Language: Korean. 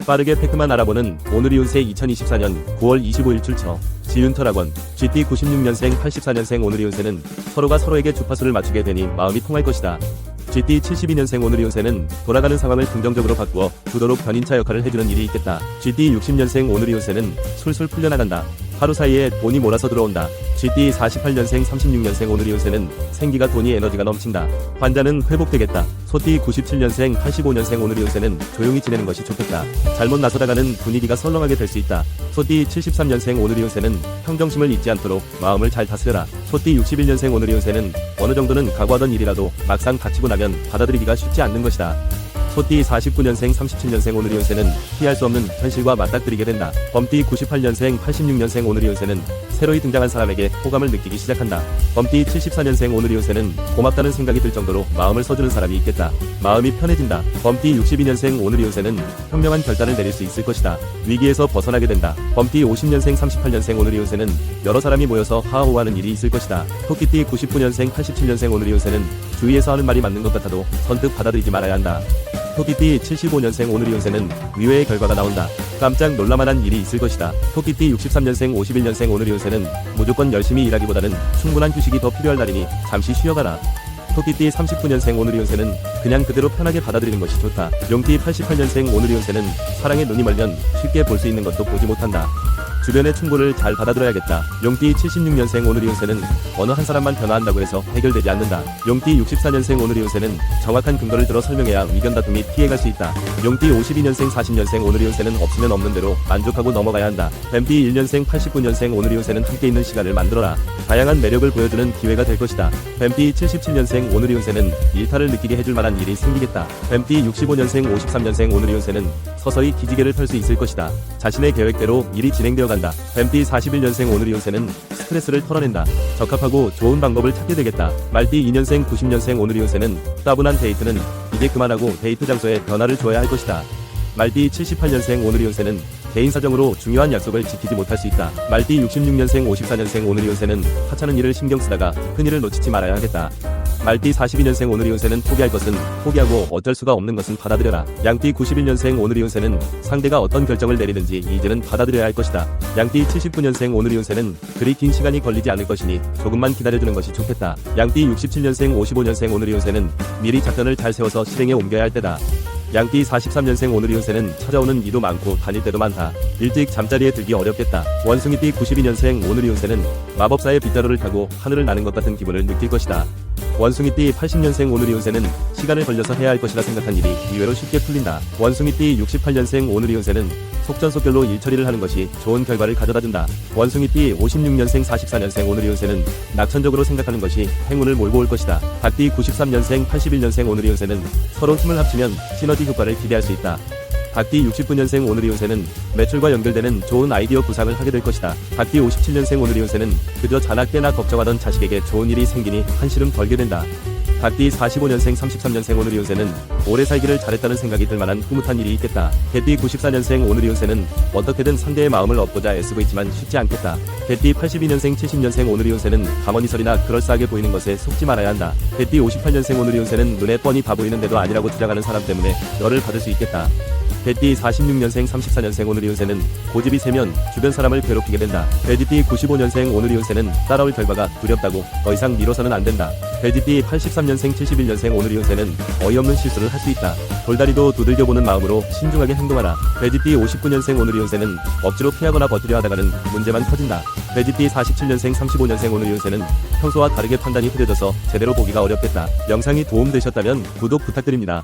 빠르게 팩트만 알아보는 오늘의 운세 2024년 9월 25일 출처 지윤철학원 GT 96년생 84년생 오늘의 운세는 서로가 서로에게 주파수를 맞추게 되니 마음이 통할 것이다. GT 72년생 오늘의 운세는 돌아가는 상황을 긍정적으로 바꾸어 주도록 견인차 역할을 해주는 일이 있겠다. GT 60년생 오늘의 운세는 술술 풀려나간다. 하루 사이에 돈이 몰아서 들어온다. GT 48년생 36년생 오늘의 운세는 생기가 돈이 에너지가 넘친다. 환자는 회복되겠다. 소띠 97년생 85년생 오늘의 운세는 조용히 지내는 것이 좋겠다. 잘못 나서다가는 분위기가 썰렁하게 될 수 있다. 소띠 73년생 오늘의 운세는 평정심을 잊지 않도록 마음을 잘 다스려라. 소띠 61년생 오늘의 운세는 어느 정도는 각오하던 일이라도 막상 닥치고 나면 받아들이기가 쉽지 않는 것이다. 소띠 49년생 37년생 오늘의 운세는 피할 수 없는 현실과 맞닥뜨리게 된다. 범띠 98년생 86년생 오늘의 운세는 새로이 등장한 사람에게 호감을 느끼기 시작한다. 범띠 74년생 오늘의 운세는 고맙다는 생각이 들 정도로 마음을 써주는 사람이 있겠다. 마음이 편해진다. 범띠 62년생 오늘의 운세는 현명한 결단을 내릴 수 있을 것이다. 위기에서 벗어나게 된다. 범띠 50년생 38년생 오늘의 운세는 여러 사람이 모여서 하하호하는 일이 있을 것이다. 토끼띠 99년생 87년생 오늘의 운세는 주위에서 하는 말이 맞는 것 같아도 선뜻 받아들이지 말아야 한다. 토끼띠 75년생 오늘의 운세는 의외의 결과가 나온다. 깜짝 놀랄만한 일이 있을 것이다. 토끼띠 63년생 51년생 오늘의 운세는 무조건 열심히 일하기보다는 충분한 휴식이 더 필요할 날이니 잠시 쉬어가라. 토끼띠 39년생 오늘의 운세는 그냥 그대로 편하게 받아들이는 것이 좋다. 용띠 88년생 오늘의 운세는 사랑에 눈이 멀면 쉽게 볼 수 있는 것도 보지 못한다. 주변의 충고를 잘 받아들여야겠다. 용띠 76년생 오늘의 운세는 어느 한 사람만 변화한다고 해서 해결되지 않는다. 용띠 64년생 오늘의 운세는 정확한 근거를 들어 설명해야 의견 다툼이 피해갈 수 있다. 용띠 52년생 40년생 오늘의 운세는 없으면 없는 대로 만족하고 넘어가야 한다. 뱀띠 1년생 89년생 오늘의 운세는 함께 있는 시간을 만들어라. 다양한 매력을 보여주는 기회가 될 것이다. 뱀띠 77년생 오늘의 운세는 일탈을 느끼게 해줄 만한 일이 생기겠다. 뱀띠 65년생 53년생 오늘의 운세는 서서히 기지개를 펼 수 있을 것이다. 자신의 계획대로 일이 진행되어 간다. 뱀띠 41년생 오늘의 운세는 스트레스를 털어낸다. 적합하고 좋은 방법을 찾게 되겠다. 말띠 2년생 90년생 오늘의 운세는 따분한 데이트는 이제 그만하고 데이트 장소에 변화를 줘야 할 것이다. 말띠 78년생 오늘의 운세는 개인 사정으로 중요한 약속을 지키지 못할 수 있다. 말띠 66년생 54년생 오늘의 운세는 하찮은 일을 신경 쓰다가 큰 일을 놓치지 말아야 하겠다. 말띠 42년생 오늘의 운세는 포기할 것은 포기하고 어쩔 수가 없는 것은 받아들여라. 양띠 91년생 오늘의 운세는 상대가 어떤 결정을 내리든지 이제는 받아들여야 할 것이다. 양띠 79년생 오늘의 운세는 그리 긴 시간이 걸리지 않을 것이니 조금만 기다려주는 것이 좋겠다. 양띠 67년생 55년생 오늘의 운세는 미리 작전을 잘 세워서 실행에 옮겨야 할 때다. 양띠 43년생 오늘의 운세는 찾아오는 일도 많고 다닐 때도 많다. 일찍 잠자리에 들기 어렵겠다. 원숭이띠 92년생 오늘의 운세는 마법사의 빗자루를 타고 하늘을 나는 것 같은 기분을 느낄 것이다. 원숭이띠 80년생 오늘의 운세는 시간을 벌려서 해야 할 것이라 생각한 일이 의외로 쉽게 풀린다. 원숭이띠 68년생 오늘의 운세는 속전속결로 일 처리를 하는 것이 좋은 결과를 가져다준다. 원숭이띠 56년생 44년생 오늘의 운세는 낙천적으로 생각하는 것이 행운을 몰고 올 것이다. 닭띠 93년생 81년생 오늘의 운세는 서로 힘을 합치면 시너지 효과를 기대할 수 있다. 닭띠 69년생 오늘의 운세는 매출과 연결되는 좋은 아이디어 구상을 하게 될 것이다. 닭띠 57년생 오늘의 운세는 그저 자나 깨나 걱정하던 자식에게 좋은 일이 생기니 한시름 벌게 된다. 닭띠 45년생 33년생 오늘의 운세는 오래 살기를 잘했다는 생각이 들만한 흐뭇한 일이 있겠다. 개띠 94년생 오늘의 운세는 어떻게든 상대의 마음을 얻고자 애쓰고 있지만 쉽지 않겠다. 개띠 82년생 70년생 오늘의 운세는 가머니설이나 그럴싸하게 보이는 것에 속지 말아야 한다. 개띠 58년생 오늘의 운세는 눈에 뻔히 다 보이는데도 아니라고 주장하는 사람 때문에 열을 받을 수 있겠다. 개띠 46년생 34년생 오늘의 운세는 고집이 세면 주변 사람을 괴롭히게 된다. 돼지띠 95년생 오늘의 운세는 따라올 결과가 두렵다고 더 이상 미뤄서는 안 된다. 돼지띠 83년생 71년생 오늘의 운세는 어이없는 실수를 할 수 있다. 돌다리도 두들겨보는 마음으로 신중하게 행동하라. 돼지띠 59년생 오늘의 운세는 억지로 피하거나 버티려 하다가는 문제만 커진다. 돼지띠 47년생 35년생 오늘의 운세는 평소와 다르게 판단이 흐려져서 제대로 보기가 어렵겠다. 영상이 도움되셨다면 구독 부탁드립니다.